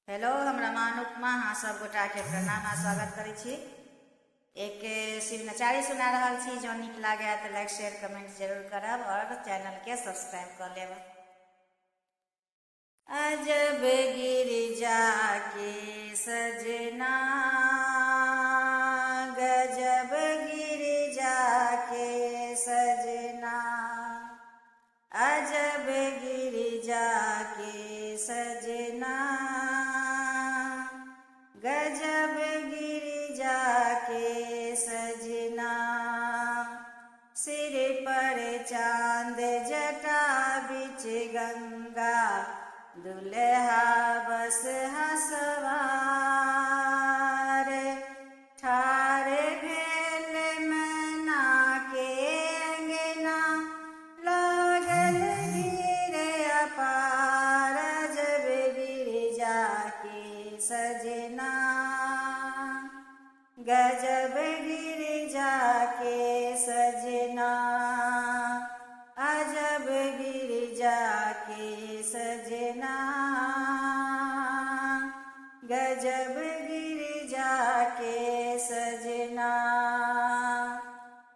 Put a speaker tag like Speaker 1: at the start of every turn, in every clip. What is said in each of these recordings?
Speaker 1: Hello, हमरा मां अनुपमा अहाँ सब गोटा के प्रणाम आ स्वागत करै छी। एक शिव नचारी सुना रहल छी। जो नीक लागे तो लाइक शेयर कमेंट जरूर करब और चैनल के सब्सक्राइब कर लेब। अजब गिरिजा के सजना, गजब गिरिजा के सजना, अजब गिरिजा के सजना, गजब गिरिजा के सजना। सिर पर चांद जटा बिच गंगा, दुल्हा बस हसवार। ठार भेल मैना के अंगना, लागल गिरे अपार। अजब गिरिजा के सजना, गजब गिरिजा के सजना, अजब गिरिजा के सजना, गजब गिरिजा के सजना।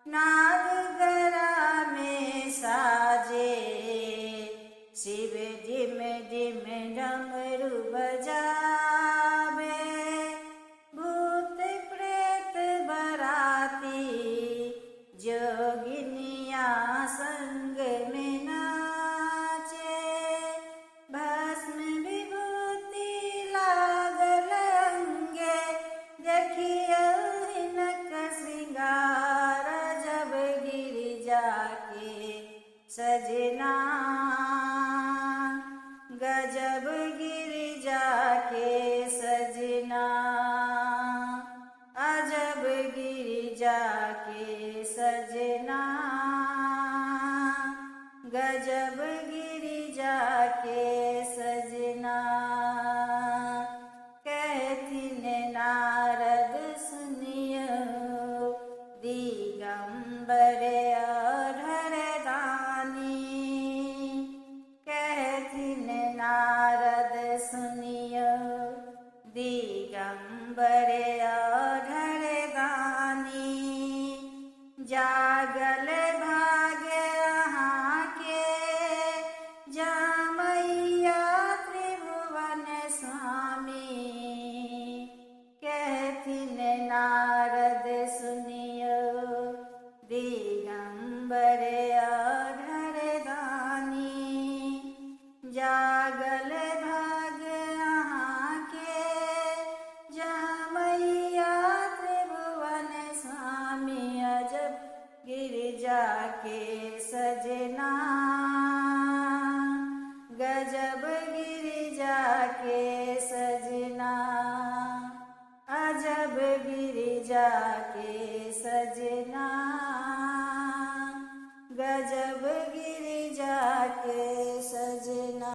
Speaker 1: नादगरा में साजे शिव डिम डिम डमरू बजावे। भूत प्रेत बराती जोगिनिया संग में नाचे। भस्म विभूति लागल अंगे, देखियो हिनक श्रृंगार। अजब गिरिजा के सजना, गजब गिरिजा के सजना, अजब गिरिजा के सजना, गजब गिरिजा के सजना। कहथिन नारद सुनियो, दिगंबर अधर दानी। कहथिन नारद सुनियो, दिगंबर अधर दानी। जागल भाग्य अहाँ के, जामैया त्रिभुवन स्वामी। कहथिन नारद सुनियो, दिगंबर अधर दानी। जागल भाग्य अहाँ के, जामैया त्रिभुवन स्वामी। अजब गिरिजा के सजना, गजब गिरिजा के सजना, अजब गिरिजा के सजना,